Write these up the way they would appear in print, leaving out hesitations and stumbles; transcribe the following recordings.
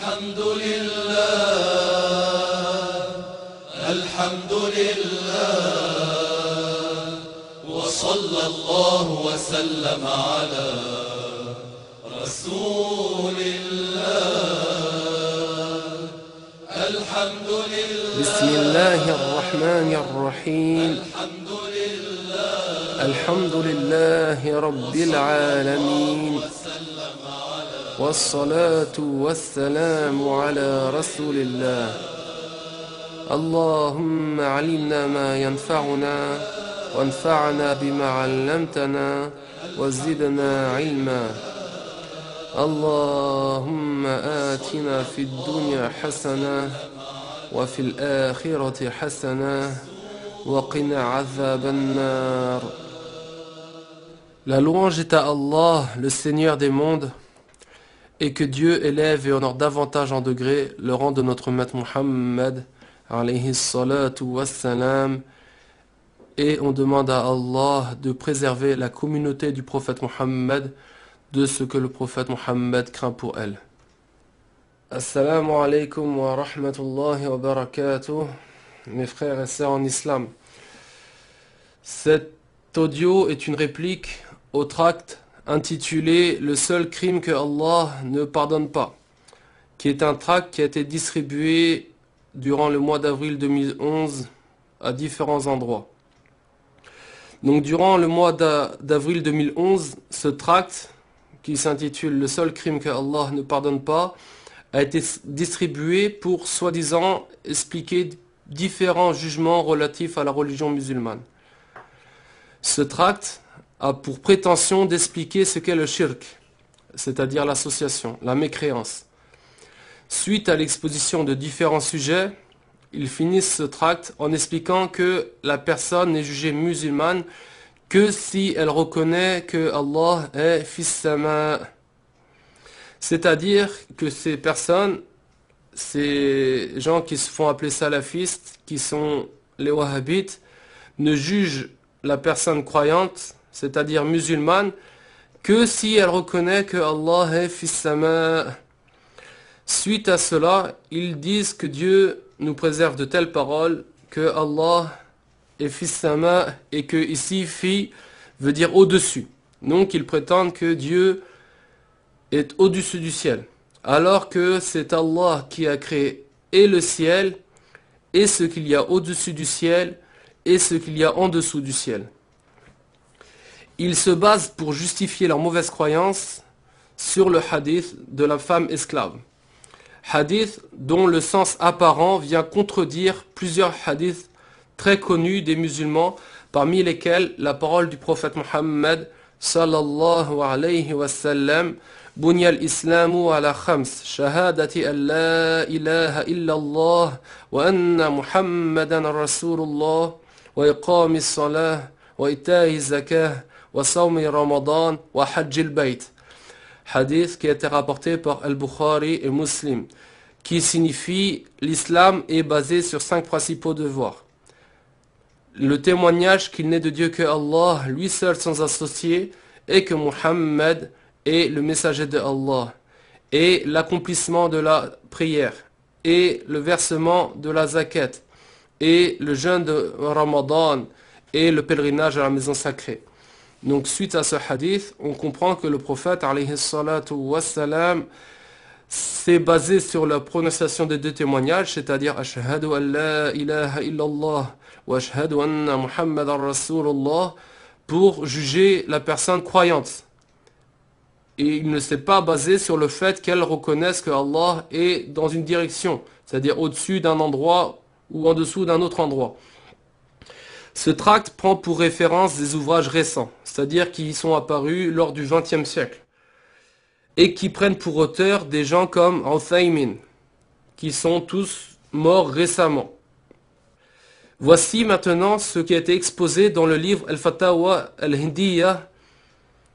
الحمد لله الحمد لله وصلى الله وسلم على رسول الله الحمد لله بسم الله الرحمن الرحيم الحمد لله رب العالمين والصلاة والسلام على رسول الله اللهم علمنا ما ينفعنا وانفعنا بما علمتنا وزدنا علما اللهم آتنا في الدنيا حسنة وفي الآخرة حسنة وقنا عذاب النار. La louange est à Allah, le Seigneur des mondes, et que Dieu élève et honore davantage en degré le rang de notre maître Muhammad, alayhi salatu wassalam, et on demande à Allah de préserver la communauté du prophète Muhammad de ce que le prophète Muhammad craint pour elle. Assalamu alaikum wa rahmatullahi wa barakatuh, mes frères et sœurs en islam. Cet audio est une réplique au tract intitulé « Le seul crime que Allah ne pardonne pas », qui est un tract qui a été distribué durant le mois d'avril 2011 à différents endroits. Donc durant le mois d'avril 2011, ce tract, qui s'intitule « Le seul crime que Allah ne pardonne pas », a été distribué pour soi-disant expliquer différents jugements relatifs à la religion musulmane. Ce tract a pour prétention d'expliquer ce qu'est le shirk, c'est-à-dire l'association, la mécréance. Suite à l'exposition de différents sujets, ils finissent ce tract en expliquant que la personne n'est jugée musulmane que si elle reconnaît que Allah est fis sama. C'est-à-dire que ces personnes, ces gens qui se font appeler salafistes, qui sont les wahhabites, ne jugent la personne croyante, c'est-à-dire musulmane, que si elle reconnaît que Allah est fis sama. Suite à cela, ils disent que Dieu nous préserve de telles paroles, que Allah est fis sama et que ici fi veut dire au-dessus. Donc ils prétendent que Dieu est au-dessus du ciel, alors que c'est Allah qui a créé et le ciel, et ce qu'il y a au-dessus du ciel, et ce qu'il y a en dessous du ciel. Ils se basent pour justifier leur mauvaise croyance sur le hadith de la femme esclave. Hadith dont le sens apparent vient contredire plusieurs hadiths très connus des musulmans, parmi lesquels la parole du prophète Muhammad sallallahu alayhi wa sallam: بني الإسلام على خمس شهادة أن لا إله إلا الله وأن محمدا رسول الله وإقام الصلاة وإيتاء الزكاة وصوم رمضان وحج البيت. Hadith qui a été rapporté par Al-Bukhari et Muslim, qui signifie l'islam est basé sur 5 principaux devoirs. Le témoignage qu'il n'est de Dieu que Allah, lui seul sans associé, et que Muhammad est le messager de Allah, et l'accomplissement de la prière, et le versement de la zakat, et le jeûne de Ramadan, et le pèlerinage à la maison sacrée. Donc suite à ce hadith, on comprend que le prophète alayhi salatu wassalam s'est basé sur la prononciation des 2 témoignages, c'est-à-dire ashhadu an la ilaha illallah wa ashhadu anna muhammadan rasulullah, pour juger la personne croyante. Et il ne s'est pas basé sur le fait qu'elle reconnaisse que Allah est dans une direction, c'est-à-dire au-dessus d'un endroit ou en dessous d'un autre endroit. Ce tract prend pour référence des ouvrages récents, c'est-à-dire qui sont apparus lors du XXe siècle, et qui prennent pour auteur des gens comme Uthaymin, qui sont tous morts récemment. Voici maintenant ce qui a été exposé dans le livre Al-Fatawa Al-Hindiyya,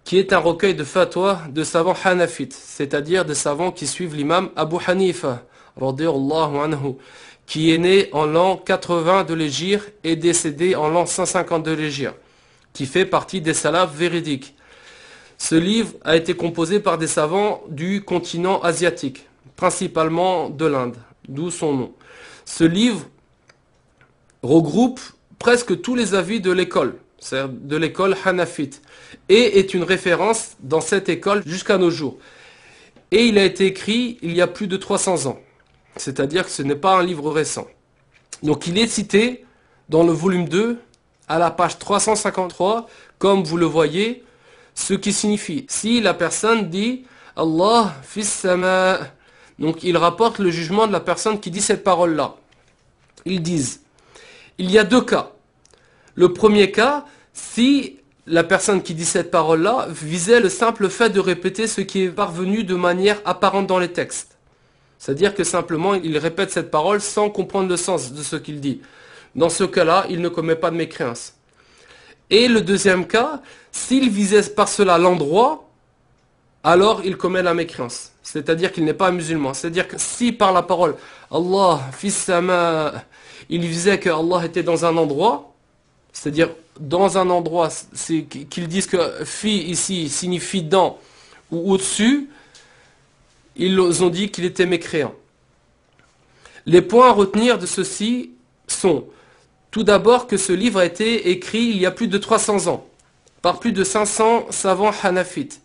qui est un recueil de fatwa de savants hanafites, c'est-à-dire des savants qui suivent l'imam Abu Hanifa, radiyallahu anhu, qui est né en l'an 80 de l'Hégire et décédé en l'an 150 de l'Hégire, qui fait partie des salafs véridiques. Ce livre a été composé par des savants du continent asiatique, principalement de l'Inde, d'où son nom. Ce livre regroupe presque tous les avis de l'école, c'est-à-dire de l'école hanafite, et est une référence dans cette école jusqu'à nos jours. Et il a été écrit il y a plus de 300 ans, c'est-à-dire que ce n'est pas un livre récent. Donc il est cité dans le volume 2, à la page 353, comme vous le voyez, ce qui signifie, si la personne dit « Allah fis sama », donc il rapporte le jugement de la personne qui dit cette parole-là. Ils disent, il y a deux cas. Le premier cas, si la personne qui dit cette parole-là visait le simple fait de répéter ce qui est parvenu de manière apparente dans les textes. C'est-à-dire que simplement, il répète cette parole sans comprendre le sens de ce qu'il dit. Dans ce cas-là, il ne commet pas de mécréance. Et le deuxième cas, s'il visait par cela l'endroit, alors il commet la mécréance. C'est-à-dire qu'il n'est pas musulman. C'est-à-dire que si par la parole Allah fis sama, il visait que Allah était dans un endroit, c'est-à-dire dans un endroit, c'est qu'ils disent que fi ici signifie dans ou au-dessus, ils ont dit qu'il était mécréant. Les points à retenir de ceci sont tout d'abord que ce livre a été écrit il y a plus de 300 ans par plus de 500 savants hanafites.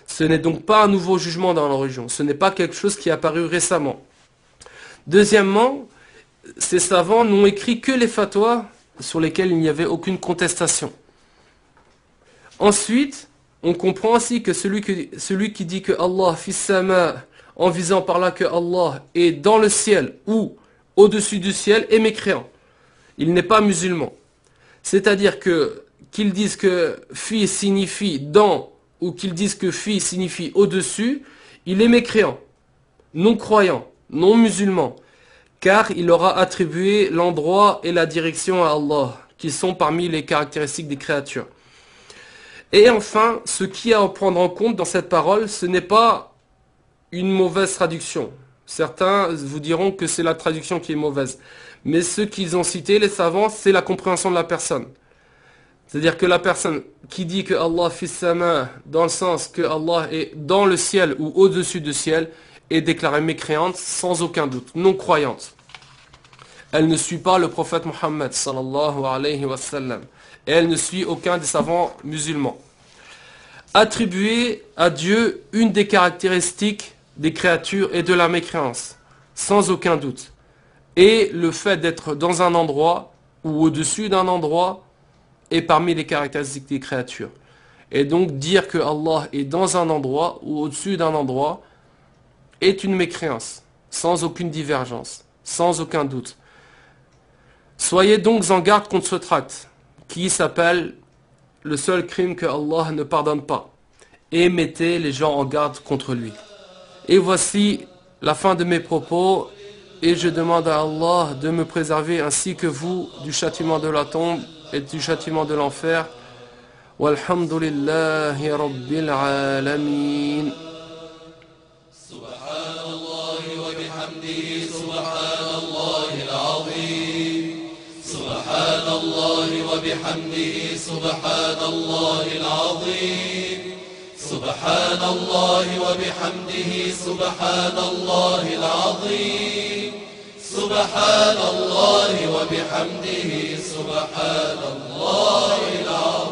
Ce n'est donc pas un nouveau jugement dans la religion, ce n'est pas quelque chose qui est apparu récemment. Deuxièmement, ces savants n'ont écrit que les fatwas sur lesquels il n'y avait aucune contestation. Ensuite, on comprend aussi que celui qui dit que Allah fis sama, en visant par là que Allah est dans le ciel ou au-dessus du ciel, est mécréant. Il n'est pas musulman. C'est-à-dire que qu'ils disent que fi signifie dans ou qu'ils disent que fi signifie au-dessus, il est mécréant, non-croyant, non-musulman, car il aura attribué l'endroit et la direction à Allah, qui sont parmi les caractéristiques des créatures. Et enfin, ce qui est à prendre en compte dans cette parole, ce n'est pas une mauvaise traduction. Certains vous diront que c'est la traduction qui est mauvaise. Mais ce qu'ils ont cité, les savants, c'est la compréhension de la personne. C'est-à-dire que la personne qui dit que Allah fis sama, dans le sens que Allah est dans le ciel ou au-dessus du ciel, est déclarée mécréante sans aucun doute, non croyante. Elle ne suit pas le prophète Mohammed sallallahu alayhi wa sallam. Et elle ne suit aucun des savants musulmans. Attribuer à Dieu une des caractéristiques des créatures est de la mécréance, sans aucun doute. Et le fait d'être dans un endroit ou au-dessus d'un endroit est parmi les caractéristiques des créatures. Et donc dire que Allah est dans un endroit ou au-dessus d'un endroit est une mécréance, sans aucune divergence, sans aucun doute. Soyez donc en garde contre ce tract, qui s'appelle le seul crime que Allah ne pardonne pas, et mettez les gens en garde contre lui. Et voici la fin de mes propos, et je demande à Allah de me préserver ainsi que vous du châtiment de la tombe et du châtiment de l'enfer. Walhamdulillahi Rabbil Alamin. Subhanallahi wa bihamdihi, subhanallahi al-azim. Subhanallahi wa bihamdihi, subhanallahi al-azim. Subhanallahi wa bihamdihi, subhanallahi al-azim. Subhanallahi wa bihamdihi, subhanallahi al-azim.